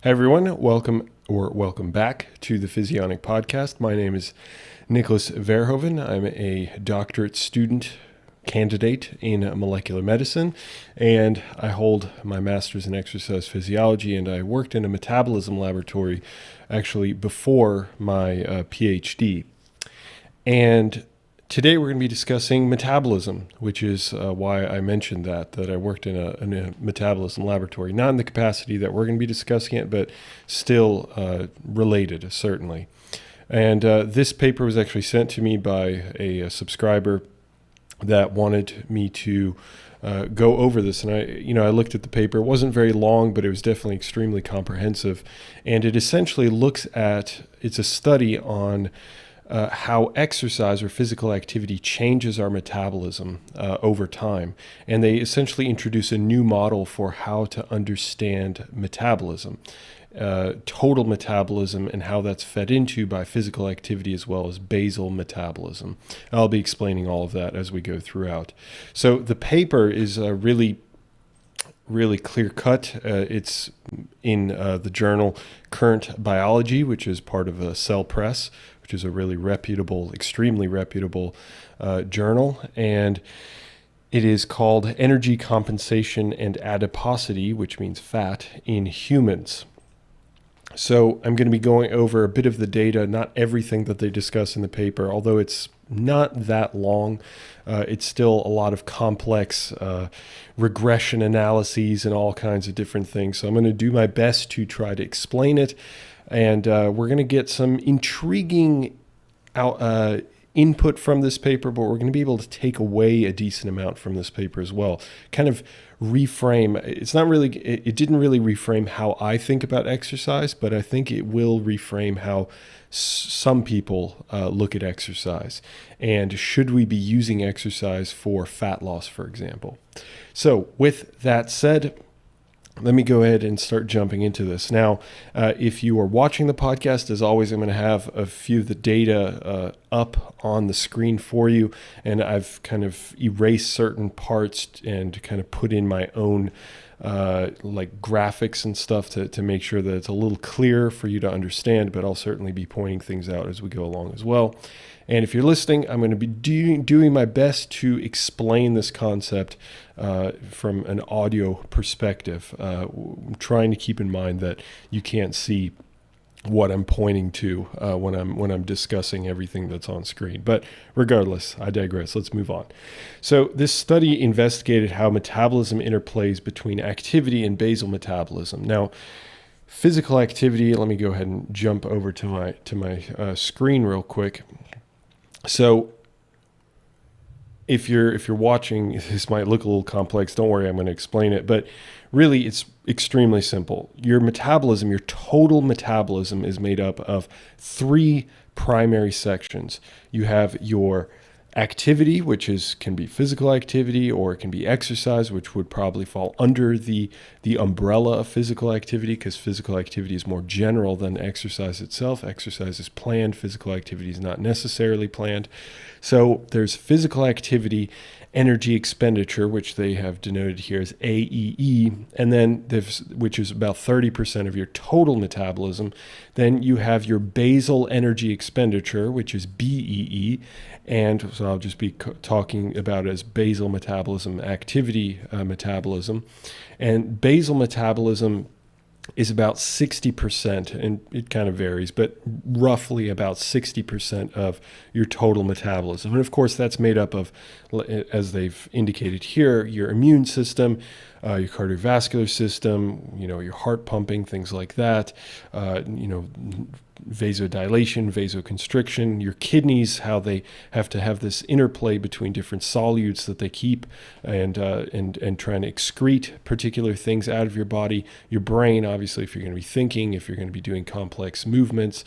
Hi everyone, welcome back to the Physionic podcast. My name is Nicholas Verhoeven. I'm a doctorate student candidate in molecular medicine, and I hold my master's in exercise physiology, and I worked in a metabolism laboratory actually before my PhD. And today we're going to be discussing metabolism, which is why I mentioned that I worked in a metabolism laboratory, not in the capacity that we're going to be discussing it, but still related, certainly. And this paper was actually sent to me by a subscriber that wanted me to go over this. And I looked at the paper. It wasn't very long, but it was definitely extremely comprehensive. And it essentially it's a study on how exercise or physical activity changes our metabolism over time. And they essentially introduce a new model for how to understand metabolism, total metabolism, and how that's fed into by physical activity as well as basal metabolism. I'll be explaining all of that as we go throughout. So the paper is really clear cut. It's in the journal Current Biology, which is part of Cell Press, which is a really extremely reputable journal. And it is called Energy Compensation and Adiposity, which means fat, in humans. So I'm going to be going over a bit of the data, not everything that they discuss in the paper, although it's not that long. It's still a lot of complex regression analyses and all kinds of different things. So I'm going to do my best to try to explain it. And we're going to get some intriguing input from this paper, but we're going to be able to take away a decent amount from this paper as well. Kind of reframe. It didn't really reframe how I think about exercise, but I think it will reframe how some people look at exercise. And should we be using exercise for fat loss, for example? So with that said, let me go ahead and start jumping into this. Now, if you are watching the podcast, as always, I'm going to have a few of the data up on the screen for you, and I've kind of erased certain parts and kind of put in my own like graphics and stuff to make sure that it's a little clearer for you to understand, but I'll certainly be pointing things out as we go along as well. And if you're listening, I'm going to be doing my best to explain this concept from an audio perspective, trying to keep in mind that you can't see what I'm pointing to when I'm discussing everything that's on screen. But regardless, I digress. Let's move on. So this study investigated how metabolism interplays between activity and basal metabolism. Now, physical activity. Let me go ahead and jump over to my screen real quick. So if you're watching, this might look a little complex. Don't worry, I'm going to explain it. But really, it's extremely simple. Your metabolism, your total metabolism, is made up of three primary sections. You have your activity, which can be physical activity, or it can be exercise, which would probably fall under the umbrella of physical activity, because physical activity is more general than exercise itself. Exercise is planned. Physical activity is not necessarily planned. So there's physical activity, energy expenditure, which they have denoted here as AEE, and then which is about 30% of your total metabolism. Then you have your basal energy expenditure, which is BEE, and so I'll just be talking about it as basal metabolism, activity metabolism. And basal metabolism is about 60%, and it kind of varies, but roughly about 60% of your total metabolism. And of course, that's made up of, as they've indicated here, your immune system, your cardiovascular system, your heart pumping, things like that, vasodilation, vasoconstriction, your kidneys, how they have to have this interplay between different solutes that they keep and trying to excrete particular things out of your body, your brain, obviously, if you're going to be thinking, if you're going to be doing complex movements,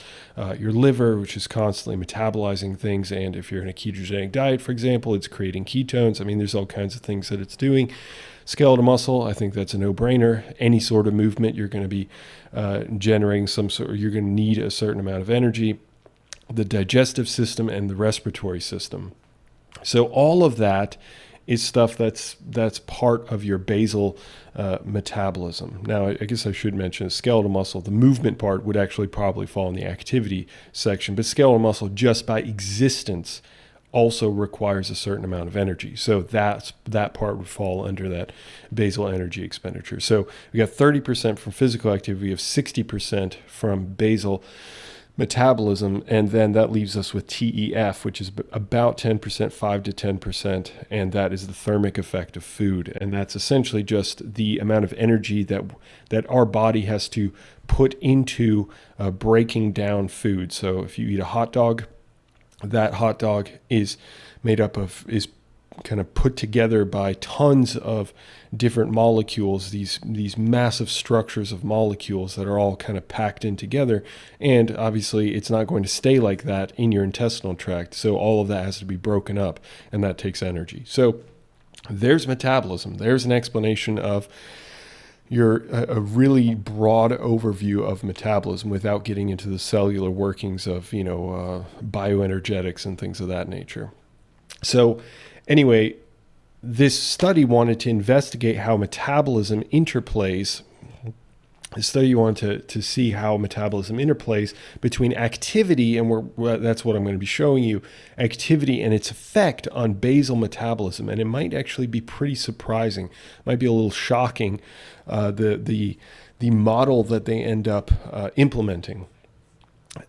your liver, which is constantly metabolizing things, and if you're in a ketogenic diet, for example, it's creating ketones. I mean, there's all kinds of things that it's doing. Skeletal muscle, I think that's a no-brainer. Any sort of movement, you're going to be generating you're going to need a certain amount of energy. The digestive system and the respiratory system. So all of that is stuff that's part of your basal metabolism. Now, I guess I should mention skeletal muscle. The movement part would actually probably fall in the activity section, but skeletal muscle just by existence also requires a certain amount of energy. So that part would fall under that basal energy expenditure. So we got 30% from physical activity, we have 60% from basal metabolism, and then that leaves us with TEF, which is about 10%, 5 to 10%, and that is the thermic effect of food. And that's essentially just the amount of energy that our body has to put into breaking down food. So if you eat a hot dog, that hot dog is kind of put together by tons of different molecules, these massive structures of molecules that are all kind of packed in together. And obviously it's not going to stay like that in your intestinal tract. So all of that has to be broken up, and that takes energy. So there's metabolism. There's an explanation of a really broad overview of metabolism without getting into the cellular workings of, bioenergetics and things of that nature. So anyway, this study wanted to investigate how metabolism interplays. The study wanted to see how metabolism interplays between activity, and that's what I'm going to be showing you, activity and its effect on basal metabolism. And it might actually be pretty surprising, might be a little shocking, the model that they end up implementing,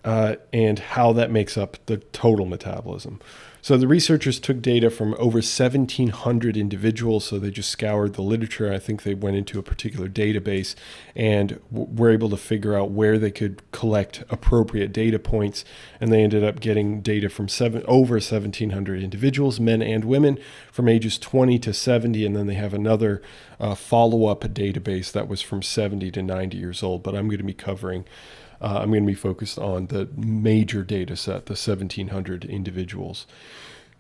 and how that makes up the total metabolism. So the researchers took data from over 1,700 individuals. So they just scoured the literature. I think they went into a particular database and were able to figure out where they could collect appropriate data points. And they ended up getting data from over 1,700 individuals, men and women, from ages 20 to 70. And then they have another follow-up database that was from 70 to 90 years old. But I'm going to be focused on the major data set, the 1,700 individuals.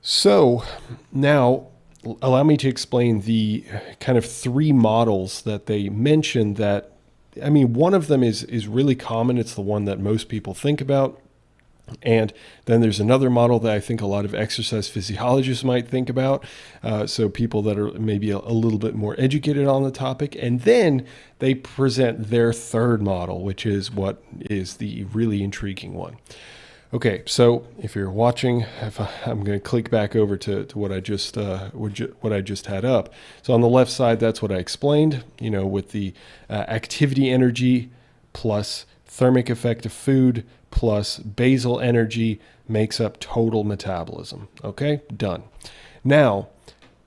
So now allow me to explain the kind of three models that they mentioned that, one of them is really common. It's the one that most people think about. And then there's another model that I think a lot of exercise physiologists might think about. So people that are maybe a little bit more educated on the topic. And then they present their third model, which is what is the really intriguing one. Okay, so if you're watching, I'm going to click back over to what I just had up. So on the left side, that's what I explained, with the activity energy plus thermic effect of food plus basal energy makes up total metabolism. Okay, done. Now,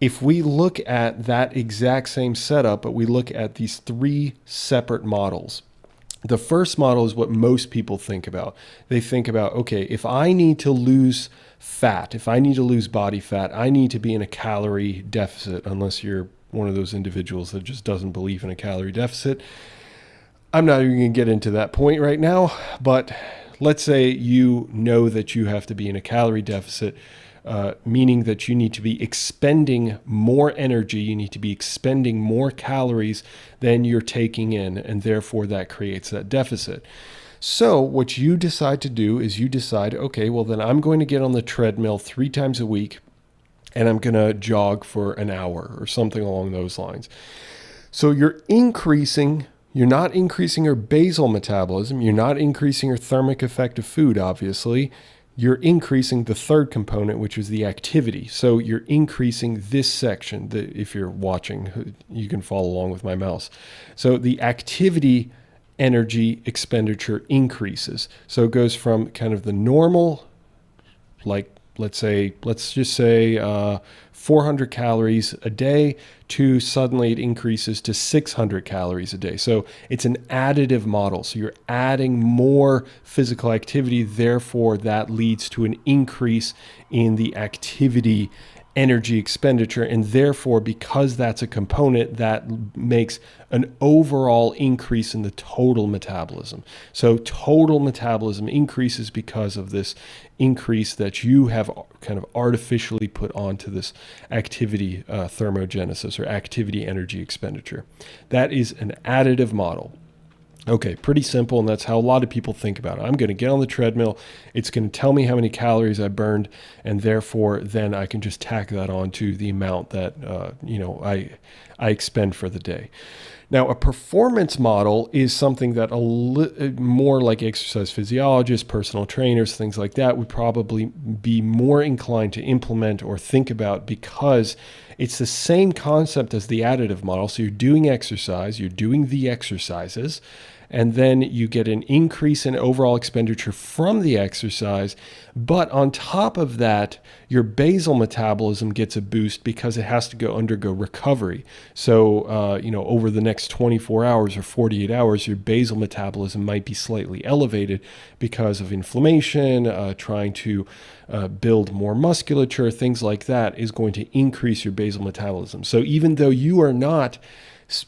if we look at that exact same setup, but we look at these three separate models, the first model is what most people think about. They think about, okay, if I need to lose fat, if I need to lose body fat, I need to be in a calorie deficit, unless you're one of those individuals that just doesn't believe in a calorie deficit. I'm not even going to get into that point right now, but let's say you know that you have to be in a calorie deficit, meaning that you need to be expending more energy, you need to be expending more calories than you're taking in, and therefore that creates that deficit. So what you decide to do is you decide, okay, well then I'm going to get on the treadmill 3 times a week, and I'm going to jog for an hour or something along those lines. So you're not increasing your basal metabolism. You're not increasing your thermic effect of food, obviously. You're increasing the third component, which is the activity. So you're increasing this section. If you're watching, you can follow along with my mouse. So the activity energy expenditure increases. So it goes from kind of the normal, like let's just say 400 calories a day to suddenly it increases to 600 calories a day. So it's an additive model. So you're adding more physical activity. Therefore, that leads to an increase in the activity energy expenditure. And therefore, because that's a component, that makes an overall increase in the total metabolism. So total metabolism increases because of this increase that you have kind of artificially put onto this activity thermogenesis or activity energy expenditure. That is an additive model. Okay, pretty simple, and that's how a lot of people think about it. I'm going to get on the treadmill. It's going to tell me how many calories I burned, and therefore then I can just tack that on to the amount that I expend for the day. Now, a performance model is something that more like exercise physiologists, personal trainers, things like that would probably be more inclined to implement or think about, because it's the same concept as the additive model. So you're doing exercise, you're doing the exercises, and then you get an increase in overall expenditure from the exercise. But on top of that, your basal metabolism gets a boost because it has to undergo recovery. So, over the next 24 hours or 48 hours, your basal metabolism might be slightly elevated because of inflammation, trying to build more musculature, things like that is going to increase your basal metabolism. So even though you're not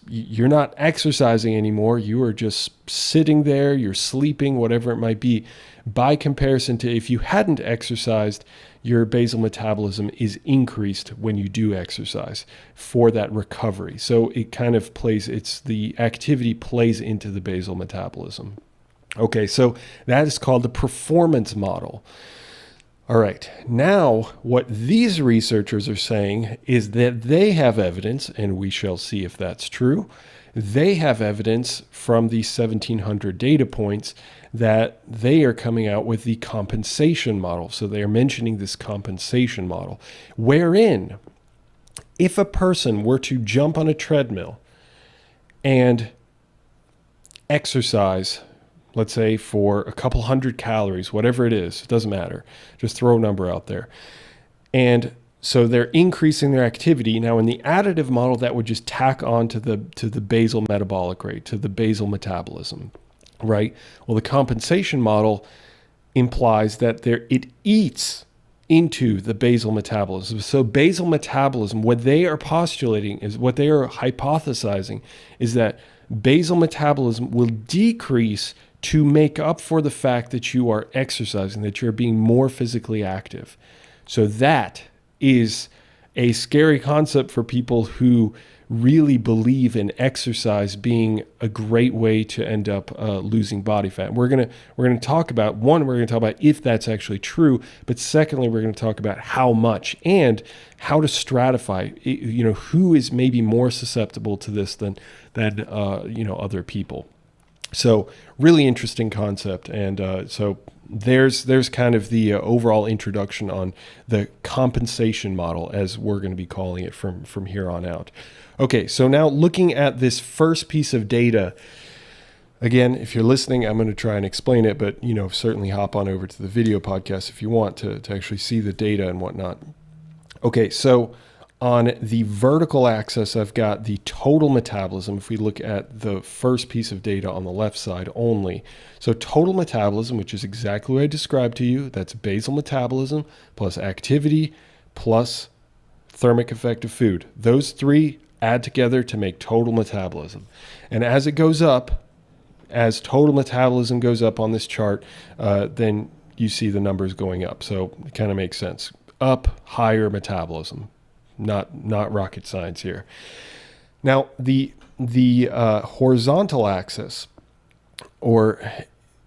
exercising anymore, you are just sitting there, you're sleeping, whatever it might be, by comparison to if you hadn't exercised, your basal metabolism is increased when you do exercise for that recovery. So it kind of the activity plays into the basal metabolism. Okay, so that is called the performance model. All right, now what these researchers are saying is that they have evidence, and we shall see if that's true, they have evidence from these 1,700 data points that they are coming out with the compensation model. So they are mentioning this compensation model, wherein if a person were to jump on a treadmill and exercise, let's say for a couple hundred calories, whatever it is, it doesn't matter. Just throw a number out there. And so they're increasing their activity. Now in the additive model, that would just tack on to the basal metabolic rate, to the basal metabolism, right? Well, the compensation model implies that it eats into the basal metabolism. So basal metabolism, what they are postulating is, what they are hypothesizing is that basal metabolism will decrease to make up for the fact that you are exercising, that you're being more physically active. So that is a scary concept for people who really believe in exercise being a great way to end up losing body fat. We're gonna talk about if that's actually true, but secondly, we're going to talk about how much and how to stratify. Who is maybe more susceptible to this than other people. So really interesting concept, and so there's kind of the overall introduction on the compensation model, as we're going to be calling it from here on out. Okay, so now looking at this first piece of data, again, if you're listening, I'm going to try and explain it, but certainly hop on over to the video podcast if you want to actually see the data and whatnot. Okay, so on the vertical axis, I've got the total metabolism. If we look at the first piece of data on the left side only. So total metabolism, which is exactly what I described to you, that's basal metabolism plus activity plus thermic effect of food. Those three add together to make total metabolism. And as it goes up, as total metabolism goes up on this chart, then you see the numbers going up. So it kind of makes sense. Up, higher metabolism. Not rocket science here. Now the horizontal axis,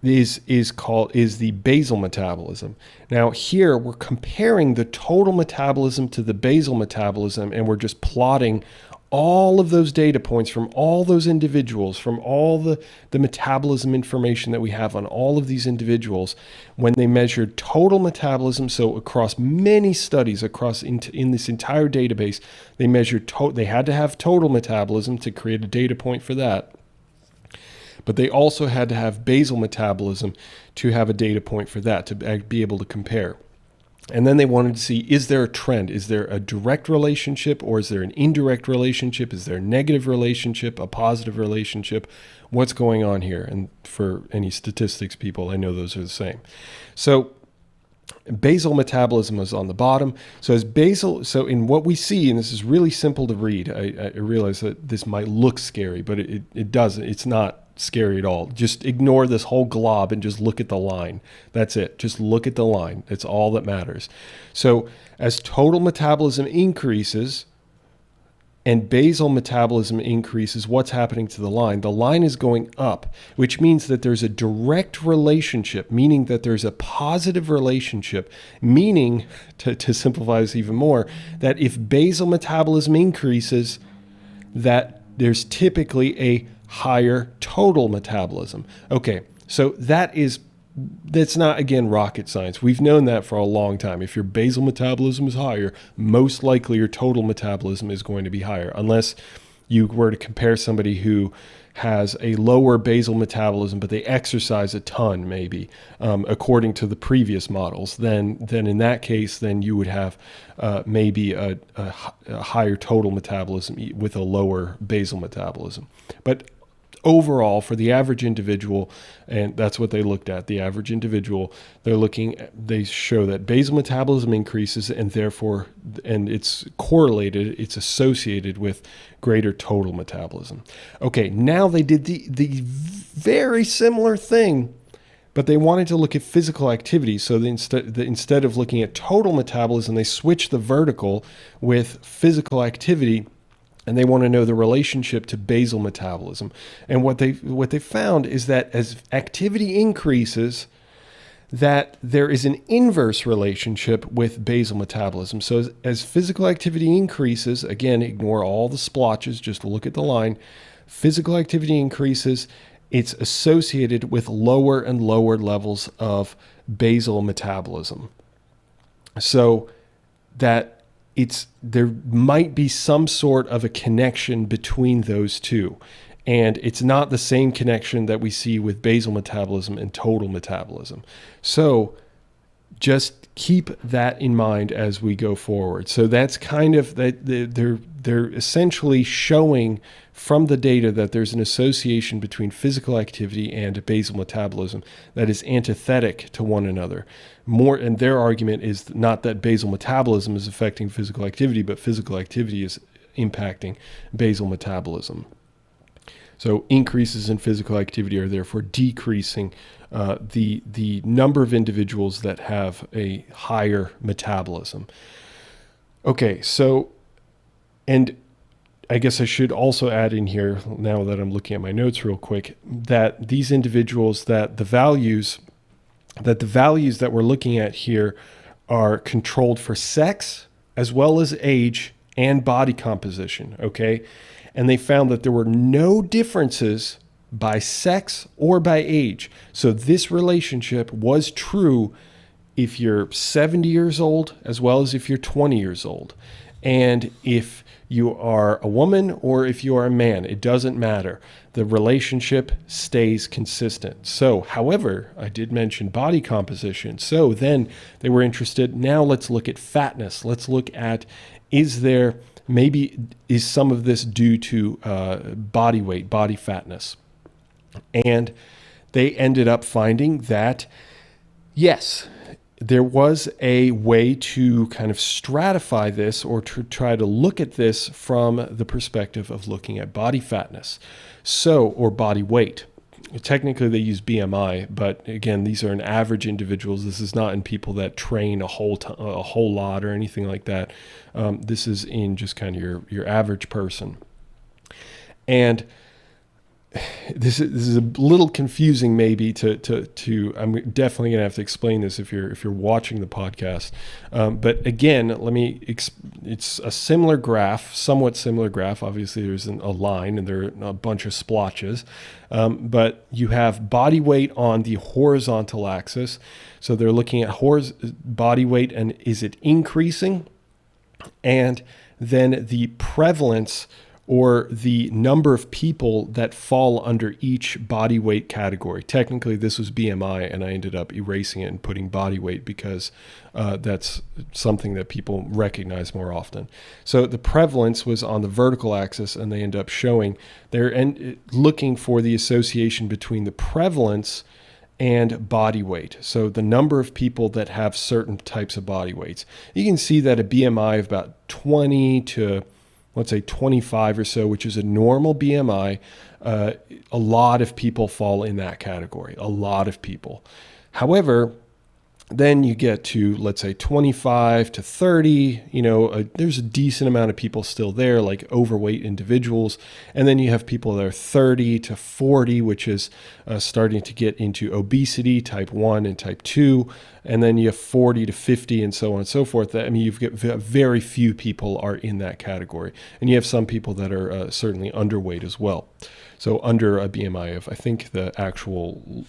is the basal metabolism. Now here we're comparing the total metabolism to the basal metabolism, and we're just plotting all of those data points from all those individuals, from all the metabolism information that we have on all of these individuals when they measured total metabolism. So across many studies, in this entire database, they measured they had to have total metabolism to create a data point for that. But they also had to have basal metabolism to have a data point for that, to be able to compare. And then they wanted to see, is there a trend? Is there a direct relationship, or is there an indirect relationship? Is there a negative relationship, a positive relationship? What's going on here? And for any statistics people, I know those are the same. So basal metabolism is on the bottom. So in what we see, and this is really simple to read, I realize that this might look scary, but it doesn't. It's not scary at all. Just ignore this whole glob and just look at the line. That's it. Just look at the line. It's all that matters. So as total metabolism increases, and basal metabolism increases, what's happening to the line? The line is going up, which means that there's a direct relationship, meaning that there's a positive relationship, meaning, to simplify this even more, that if basal metabolism increases, that there's typically a higher total metabolism. Okay, so that's not, again, rocket science. We've known that for a long time. If your basal metabolism is higher, most likely your total metabolism is going to be higher, unless you were to compare somebody who has a lower basal metabolism, but they exercise a ton, maybe, according to the previous models. Then in that case, then you would have maybe a higher total metabolism with a lower basal metabolism. But overall, for the average individual, and that's what they looked at, the average individual, they show that basal metabolism increases, and therefore, and it's correlated, it's associated with greater total metabolism. Okay, now they did the very similar thing, but they wanted to look at physical activity. So instead of looking at total metabolism, they switched the vertical with physical activity, and they want to know the relationship to basal metabolism. And what they found is that as activity increases, that there is an inverse relationship with basal metabolism. So as physical activity increases, again, ignore all the splotches, just look at the line. Physical activity increases, it's associated with lower and lower levels of basal metabolism. So that there might be some sort of a connection between those two. And it's not the same connection that we see with basal metabolism and total metabolism. So just keep that in mind as we go forward. So that's kind of that they're essentially showing from the data that there's an association between physical activity and basal metabolism that is antithetic to one another. And their argument is not that basal metabolism is affecting physical activity, but physical activity is impacting basal metabolism. So increases in physical activity are therefore decreasing the number of individuals that have a higher metabolism. Okay, so, and I guess I should also add in here, now that I'm looking at my notes real quick, that these individuals, that the values that we're looking at here are controlled for sex as well as age and body composition, okay? And they found that there were no differences by sex or by age. So this relationship was true if you're 70 years old as well as if you're 20 years old. And if you are a woman or if you are a man, it doesn't matter. The relationship stays consistent. So, however, I did mention body composition. So then they were interested. Now let's look at fatness. Let's look at, is some of this due to body weight, body fatness? And they ended up finding that, yes, there was a way to kind of stratify this or to try to look at this from the perspective of looking at body fatness, or body weight. Technically, they use BMI, but again, these are in average individuals. This is not in people that train a whole lot or anything like that. This is in just kind of your average person. And this is a little confusing, maybe. I'm definitely gonna have to explain this if you're watching the podcast. But again, it's a similar graph, somewhat similar graph. Obviously, there's a line and there are a bunch of splotches. But you have body weight on the horizontal axis. So they're looking at body weight and is it increasing? And then the prevalence, or the number of people that fall under each body weight category. Technically, this was BMI, and I ended up erasing it and putting body weight because that's something that people recognize more often. So the prevalence was on the vertical axis, and they end up showing they're looking for the association between the prevalence and body weight. So the number of people that have certain types of body weights. You can see that a BMI of about 20 to let's say 25 or so, which is a normal BMI, a lot of people fall in that category, a lot of people. However, Then you get to, let's say, 25 to 30, there's a decent amount of people still there, like overweight individuals. And then you have people that are 30 to 40, which is starting to get into obesity, type 1 and type 2. And then you have 40 to 50 and so on and so forth. You've got very few people are in that category. And you have some people that are certainly underweight as well. So under a BMI of, I think the actual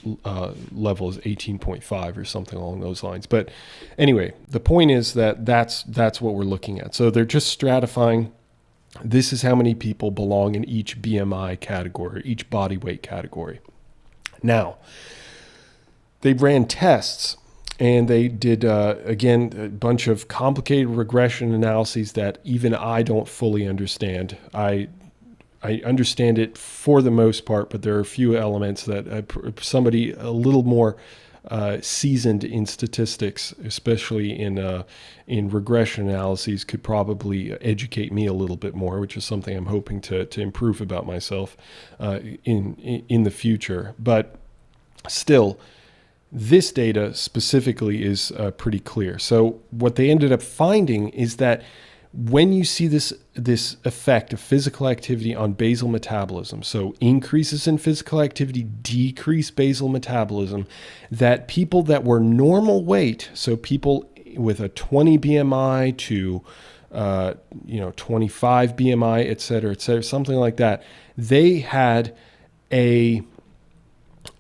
level is 18.5 or something along those lines. But anyway, the point is that that's what we're looking at. So they're just stratifying. This is how many people belong in each BMI category, each body weight category. Now, they ran tests. And they did, again, a bunch of complicated regression analyses that even I don't fully understand. I understand it for the most part, but there are a few elements that somebody a little more seasoned in statistics, especially in regression analyses, could probably educate me a little bit more, which is something I'm hoping to improve about myself in the future. But still, this data specifically is pretty clear. So what they ended up finding is that when you see this effect of physical activity on basal metabolism, so increases in physical activity decrease basal metabolism, that people that were normal weight, so people with a 20 BMI to 25 BMI, et cetera, something like that, they had a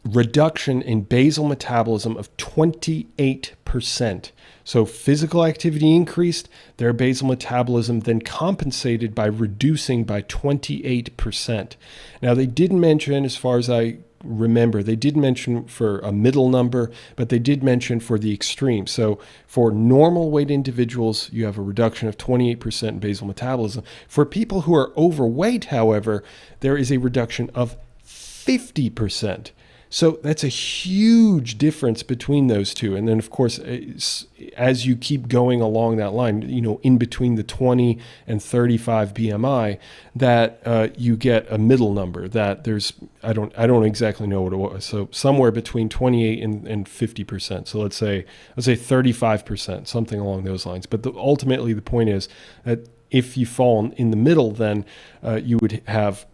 reduction in basal metabolism of 28%. So physical activity increased, their basal metabolism then compensated by reducing by 28%. Now, they didn't mention, as far as I remember, they did mention for a middle number, but they did mention for the extreme. So for normal weight individuals, you have a reduction of 28% in basal metabolism. For people who are overweight, however, there is a reduction of 50%. So that's a huge difference between those two. And then, of course, as you keep going along that line, in between the 20 and 35 BMI, that you get a middle number that there's, I don't exactly know what it was. So somewhere between 28 and 50%. So let's say 35%, something along those lines. But ultimately, the point is that if you fall in the middle, then you would have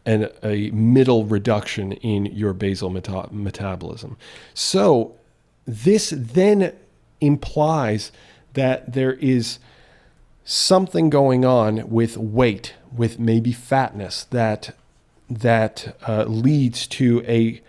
a middle reduction in your basal metabolism. So this then implies that there is something going on with weight, with maybe fatness, that leads to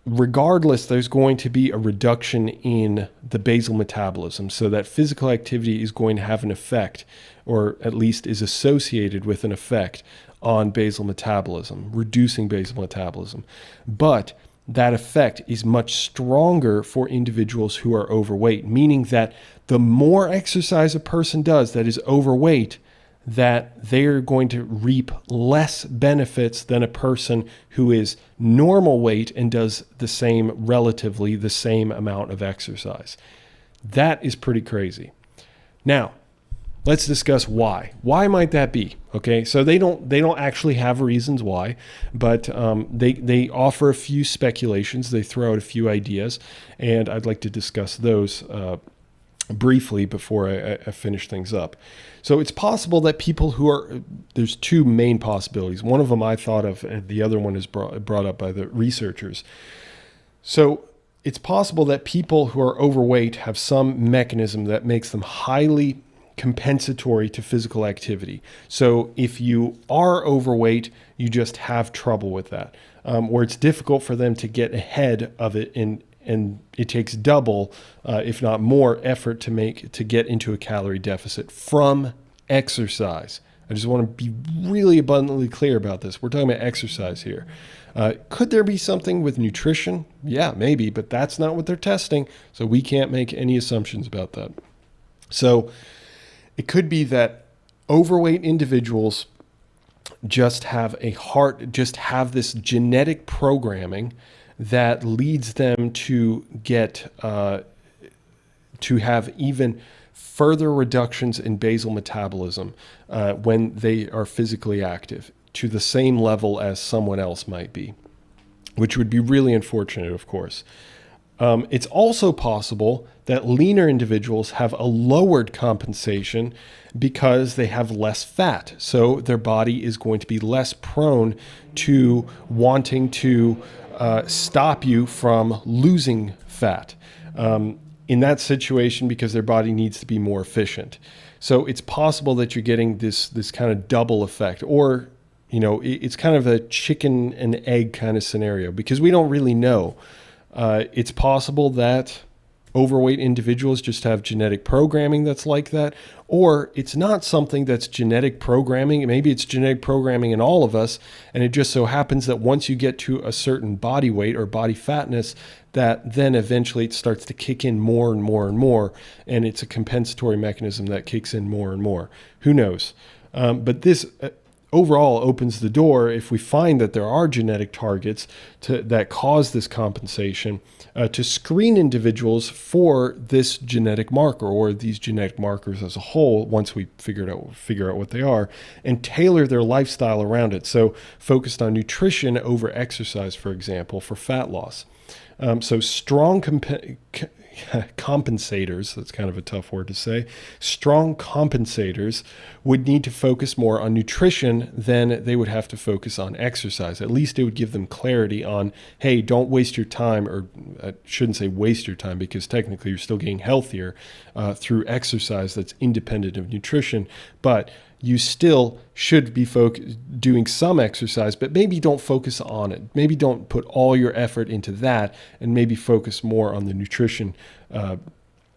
regardless, there's going to be a reduction in the basal metabolism, so that physical activity is going to have an effect, or at least is associated with an effect on basal metabolism, reducing basal metabolism. But that effect is much stronger for individuals who are overweight, meaning that the more exercise a person does that is overweight, that they're going to reap less benefits than a person who is normal weight and does relatively the same amount of exercise. That is pretty crazy. Now, let's discuss why. Why might that be? Okay, so they don't actually have reasons why, but they offer a few speculations. They throw out a few ideas, and I'd like to discuss those briefly before I finish things up. So it's possible that people there's two main possibilities. One of them I thought of, and the other one is brought up by the researchers. So it's possible that people who are overweight have some mechanism that makes them highly compensatory to physical activity. So if you are overweight, you just have trouble with that, where it's difficult for them to get ahead of it, and it takes double, if not more, effort to get into a calorie deficit from exercise. I just want to be really abundantly clear about this. We're talking about exercise here. Could there be something with nutrition? Yeah, maybe, but that's not what they're testing, so we can't make any assumptions about that. So it could be that overweight individuals just have this genetic programming that leads them to get to have even further reductions in basal metabolism when they are physically active, to the same level as someone else might be, which would be really unfortunate, of course. It's also possible that leaner individuals have a lowered compensation because they have less fat. So their body is going to be less prone to wanting to stop you from losing fat in that situation, because their body needs to be more efficient. So it's possible that you're getting this kind of double effect, or it's kind of a chicken and egg kind of scenario, because we don't really know. It's possible that overweight individuals just have genetic programming that's like that, or it's not something that's genetic programming. Maybe it's genetic programming in all of us, and it just so happens that once you get to a certain body weight or body fatness, that then eventually it starts to kick in more and more and more, and it's a compensatory mechanism that kicks in more and more. Who knows? But this overall opens the door, if we find that there are genetic targets that cause this compensation, to screen individuals for this genetic marker, or these genetic markers as a whole, once we figure out what they are, and tailor their lifestyle around it. So focused on nutrition over exercise, for example, for fat loss. So strong compensators, that's kind of a tough word to say, strong compensators would need to focus more on nutrition than they would have to focus on exercise. At least it would give them clarity on, hey, don't waste your time, or I shouldn't say waste your time, because technically you're still getting healthier through exercise that's independent of nutrition, but you still should be doing some exercise, but maybe don't focus on it. Maybe don't put all your effort into that, and maybe focus more on the nutrition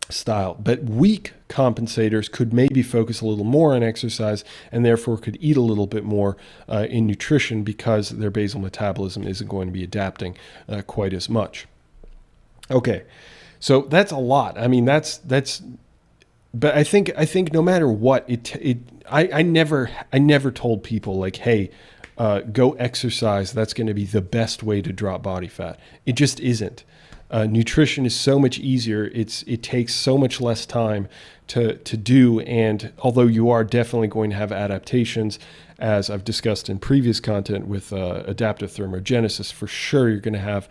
style. But weak compensators could maybe focus a little more on exercise, and therefore could eat a little bit more in nutrition, because their basal metabolism isn't going to be adapting quite as much. Okay, so that's a lot. I mean, that's. But I think no matter what, I never told people like, hey, go exercise. That's going to be the best way to drop body fat. It just isn't. Nutrition is so much easier. It takes so much less time to do. And although you are definitely going to have adaptations, as I've discussed in previous content with adaptive thermogenesis, for sure you're going to have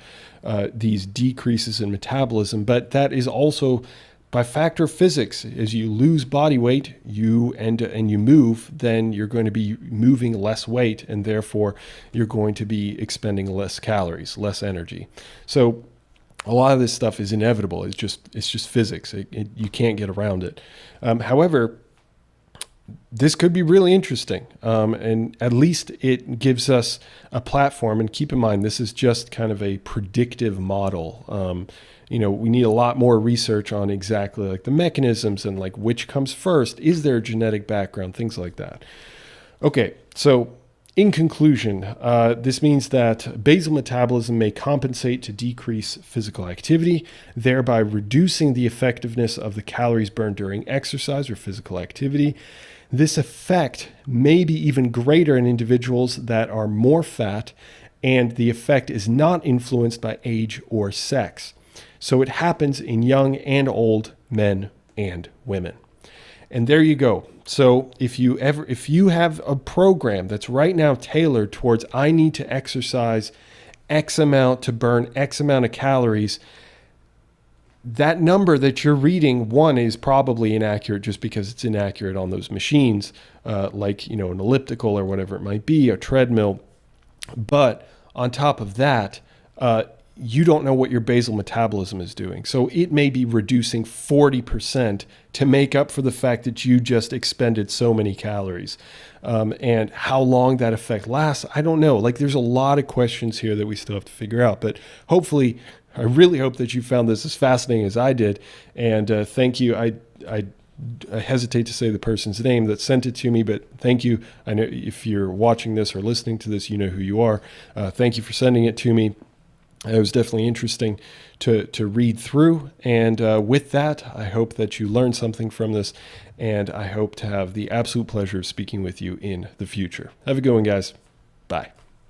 these decreases in metabolism. But that is also by factor of physics. As you lose body weight, and you move, then you're going to be moving less weight, and therefore you're going to be expending less calories, less energy. So a lot of this stuff is inevitable. It's just physics. You can't get around it. However, this could be really interesting, and at least it gives us a platform. And keep in mind, this is just kind of a predictive model. We need a lot more research on exactly like the mechanisms and like which comes first. Is there a genetic background? Things like that. Okay, so in conclusion, this means that basal metabolism may compensate to decrease physical activity, thereby reducing the effectiveness of the calories burned during exercise or physical activity. This effect may be even greater in individuals that are more fat, and the effect is not influenced by age or sex. So it happens in young and old men and women. And there you go. So if you have a program that's right now tailored towards, I need to exercise X amount to burn X amount of calories, that number that you're reading, one, is probably inaccurate just because it's inaccurate on those machines, like an elliptical or whatever it might be, a treadmill. But on top of that, you don't know what your basal metabolism is doing. So it may be reducing 40% to make up for the fact that you just expended so many calories. And how long that effect lasts, I don't know. Like, there's a lot of questions here that we still have to figure out. But hopefully, I really hope that you found this as fascinating as I did. And thank you. I hesitate to say the person's name that sent it to me, but thank you. I know if you're watching this or listening to this, you know who you are. Thank you for sending it to me. It was definitely interesting to read through. And with that, I hope that you learned something from this, and I hope to have the absolute pleasure of speaking with you in the future. Have a good one, guys. Bye.